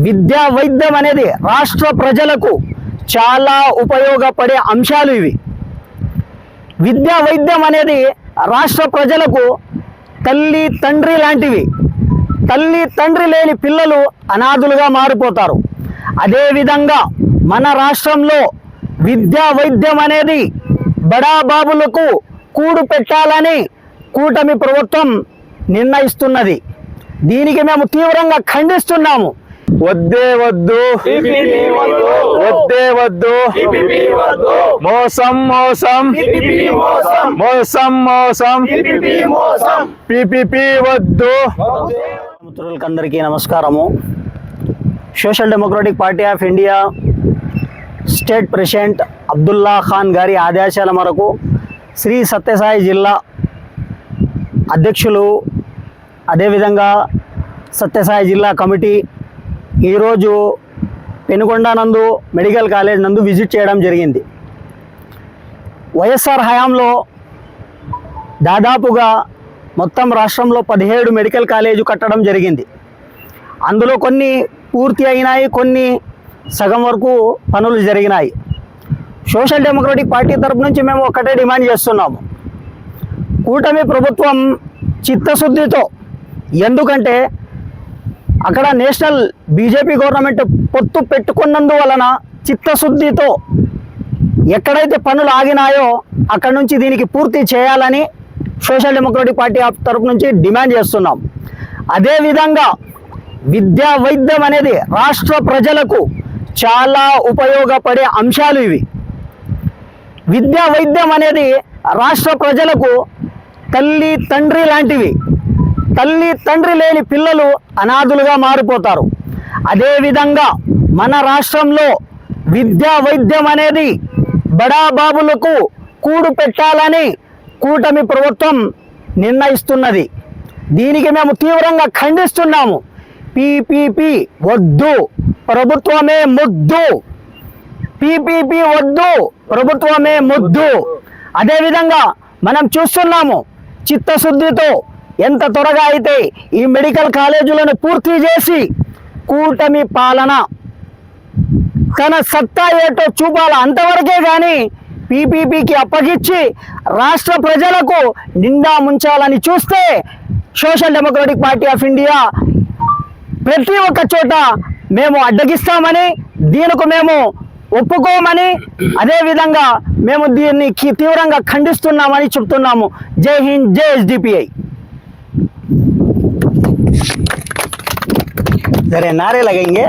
విద్యా వైద్యం అనేది రాష్ట్ర ప్రజలకు చాలా ఉపయోగపడే అంశాలు ఇవి. విద్యా వైద్యం అనేది రాష్ట్ర ప్రజలకు తల్లి తండ్రి లాంటివి. తల్లి తండ్రి లేని పిల్లలు అనాథులుగా మారిపోతారు. అదేవిధంగా మన రాష్ట్రంలో విద్యా వైద్యం అనేది బడాబాబులకు కూడు పెట్టాలని కూటమి ప్రభుత్వం నిర్ణయిస్తున్నది. దీనికి మేము తీవ్రంగా ఖండిస్తున్నాము. వద్దే వద్దు, వద్దే వద్దు, మోసం మోసం, మోసం మోసం, పిపిపి వద్దు. మిత్రులకందరికీ నమస్కారము. Social democratic party of India state president Abdullah Khan గారి ఆదేశాల మేరకు శ్రీ సత్యసాయి జిల్లా అధ్యక్షులు, అదేవిధంగా సత్యసాయి జిల్లా కమిటీ ఈరోజు పెనుగొండ నందు మెడికల్ కాలేజ్ నందు విజిట్ చేయడం జరిగింది. వైఎస్ఆర్ హయాంలో దాదాపుగా మొత్తం రాష్ట్రంలో 17 మెడికల్ కాలేజు కట్టడం జరిగింది. అందులో కొన్ని పూర్తి అయినాయి, కొన్ని సగం వరకు పనులు జరిగినాయి. సోషల్ డెమోక్రటిక్ పార్టీ తరపు నుంచి మేము ఒక్కటే డిమాండ్ చేస్తున్నాము. కూటమి ప్రభుత్వం చిత్తశుద్ధితో, ఎందుకంటే అక్కడ నేషనల్ బీజేపీ గవర్నమెంట్ పొత్తు పెట్టుకున్నందువలన చిత్తశుద్ధితో ఎక్కడైతే పనులు ఆగినాయో అక్కడ నుంచి దీనికి పూర్తి చేయాలని సోషల్ డెమోక్రటిక్ పార్టీ తరపు నుంచి డిమాండ్ చేస్తున్నాం. అదేవిధంగా విద్యా వైద్యం అనేది రాష్ట్ర ప్రజలకు చాలా ఉపయోగపడే అంశాలు ఇవి. విద్యా వైద్యం అనేది రాష్ట్ర ప్రజలకు తల్లి తండ్రి లాంటివి. తల్లి తండ్రి లేని పిల్లలు అనాథులుగా మారిపోతారు. అదేవిధంగా మన రాష్ట్రంలో విద్యా వైద్యం అనేది బడాబాబులకు కూడు పెట్టాలని కూటమి ప్రభుత్వం నిర్ణయిస్తున్నది. దీనికి మేము తీవ్రంగా ఖండిస్తున్నాము. పిపిపి వద్దు, ప్రభుత్వమే ముద్దు. పిపిపి వద్దు, ప్రభుత్వమే ముద్దు. అదేవిధంగా మనం చూస్తున్నాము, చిత్తశుద్ధితో ఎంత త్వరగా అయితే ఈ మెడికల్ కాలేజీలను పూర్తి చేసి కూటమి పాలన తన సత్తా ఏటో చూపాల, అంతవరకే కానీ పీపీపీకి అప్పగించి రాష్ట్ర ప్రజలకు నిండా ముంచాలని చూస్తే social democratic party of India ప్రతి ఒక్క చోట మేము అడ్డగిస్తామని, దీనికి మేము ఒప్పుకోమని, అదేవిధంగా మేము దీన్ని తీవ్రంగా ఖండిస్తున్నామని చెప్తున్నాము. జై హింద్, జై ఎస్డిపిఐ. जरे नारे लगेंगे।